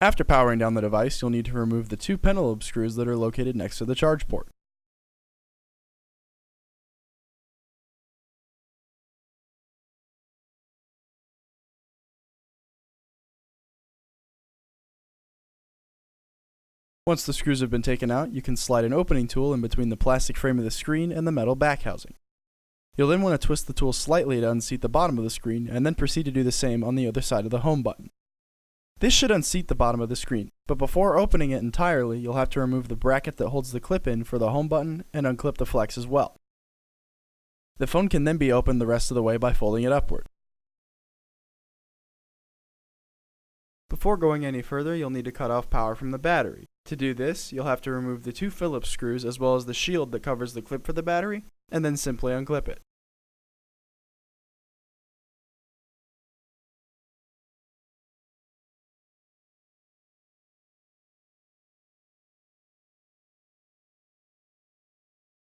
After powering down the device, you'll need to remove the two pentalobe screws that are located next to the charge port. Once the screws have been taken out, you can slide an opening tool in between the plastic frame of the screen and the metal back housing. You'll then want to twist the tool slightly to unseat the bottom of the screen, and then proceed to do the same on the other side of the home button. This should unseat the bottom of the screen, but before opening it entirely, you'll have to remove the bracket that holds the clip in for the home button and unclip the flex as well. The phone can then be opened the rest of the way by folding it upward. Before going any further, you'll need to cut off power from the battery. To do this, you'll have to remove the two Phillips screws as well as the shield that covers the clip for the battery, and then simply unclip it.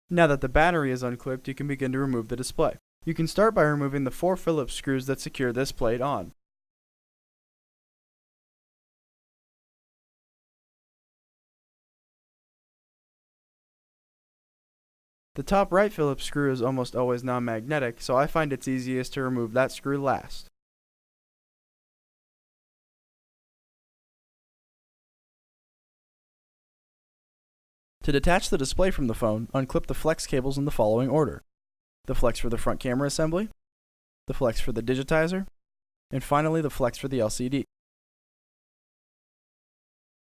Now that the battery is unclipped, you can begin to remove the display. You can start by removing the four Phillips screws that secure this plate on. The top right Phillips screw is almost always non-magnetic, so I find it's easiest to remove that screw last. To detach the display from the phone, unclip the flex cables in the following order: the flex for the front camera assembly, the flex for the digitizer, and finally the flex for the LCD.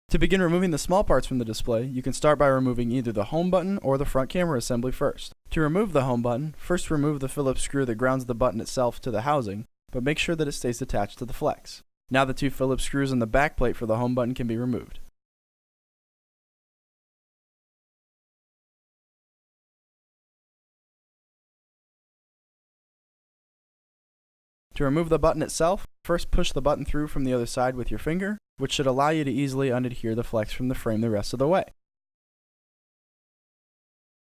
To begin removing the small parts from the display, you can start by removing either the home button or the front camera assembly first. To remove the home button, first remove the Phillips screw that grounds the button itself to the housing, but make sure that it stays attached to the flex. Now the two Phillips screws in the back plate for the home button can be removed. To remove the button itself, first push the button through from the other side with your finger, which should allow you to easily unadhere the flex from the frame the rest of the way.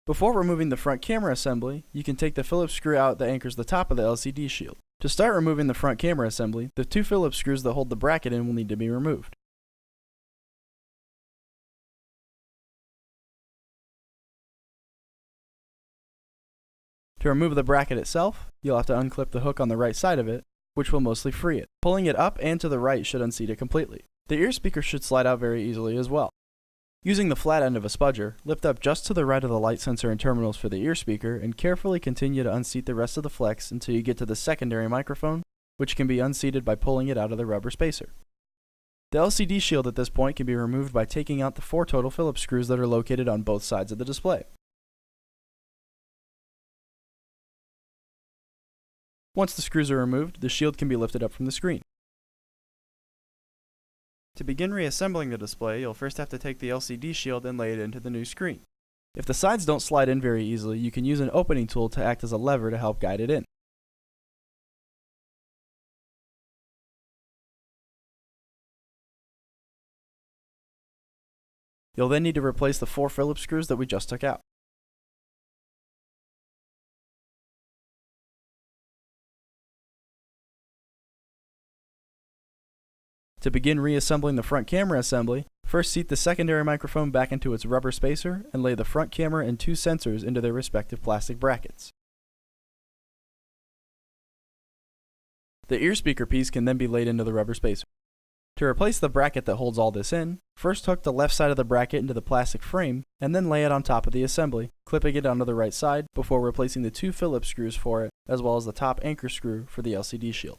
Before removing the front camera assembly, you can take the Phillips screw out that anchors the top of the LCD shield. To start removing the front camera assembly, the two Phillips screws that hold the bracket in will need to be removed. To remove the bracket itself, you'll have to unclip the hook on the right side of it, which will mostly free it. Pulling it up and to the right should unseat it completely. The ear speaker should slide out very easily as well. Using the flat end of a spudger, lift up just to the right of the light sensor and terminals for the ear speaker and carefully continue to unseat the rest of the flex until you get to the secondary microphone, which can be unseated by pulling it out of the rubber spacer. The LCD shield at this point can be removed by taking out the four total Phillips screws that are located on both sides of the display. Once the screws are removed, the shield can be lifted up from the screen. To begin reassembling the display, you'll first have to take the LCD shield and lay it into the new screen. If the sides don't slide in very easily, you can use an opening tool to act as a lever to help guide it in. You'll then need to replace the four Phillips screws that we just took out. To begin reassembling the front camera assembly, first seat the secondary microphone back into its rubber spacer and lay the front camera and two sensors into their respective plastic brackets. The ear speaker piece can then be laid into the rubber spacer. To replace the bracket that holds all this in, first hook the left side of the bracket into the plastic frame and then lay it on top of the assembly, clipping it onto the right side before replacing the two Phillips screws for it, as well as the top anchor screw for the LCD shield.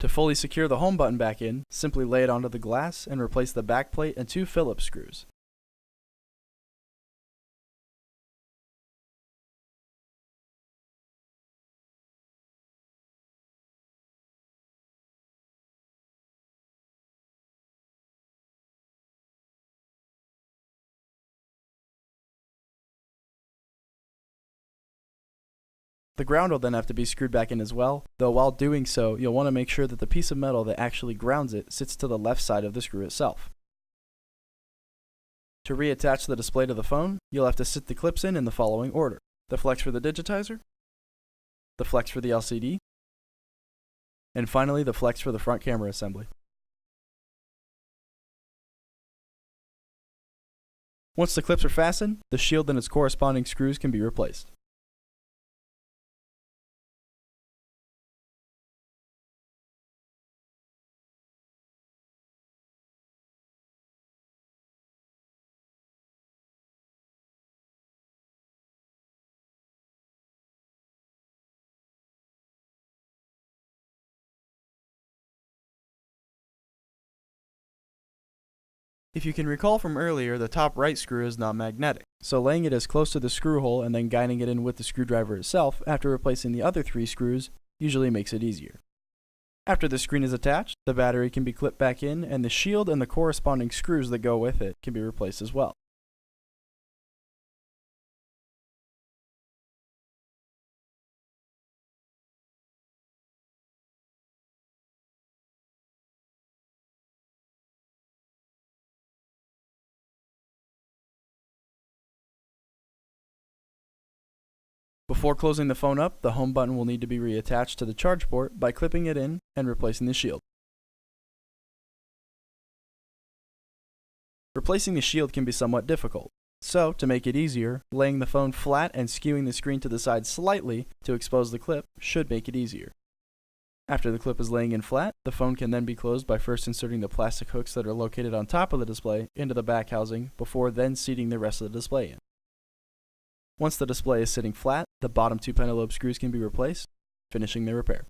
To fully secure the home button back in, simply lay it onto the glass and replace the back plate and two Phillips screws. The ground will then have to be screwed back in as well, though while doing so, you'll want to make sure that the piece of metal that actually grounds it sits to the left side of the screw itself. To reattach the display to the phone, you'll have to sit the clips in the following order: the flex for the digitizer, the flex for the LCD, and finally the flex for the front camera assembly. Once the clips are fastened, the shield and its corresponding screws can be replaced. If you can recall from earlier, the top right screw is not magnetic, so laying it as close to the screw hole and then guiding it in with the screwdriver itself after replacing the other 3 screws usually makes it easier. After the screen is attached, the battery can be clipped back in and the shield and the corresponding screws that go with it can be replaced as well. Before closing the phone up, the home button will need to be reattached to the charge port by clipping it in and replacing the shield. Replacing the shield can be somewhat difficult, so to make it easier, laying the phone flat and skewing the screen to the side slightly to expose the clip should make it easier. After the clip is laying in flat, the phone can then be closed by first inserting the plastic hooks that are located on top of the display into the back housing before then seating the rest of the display in. Once the display is sitting flat, the bottom 2 pentalobe screws can be replaced, finishing the repair.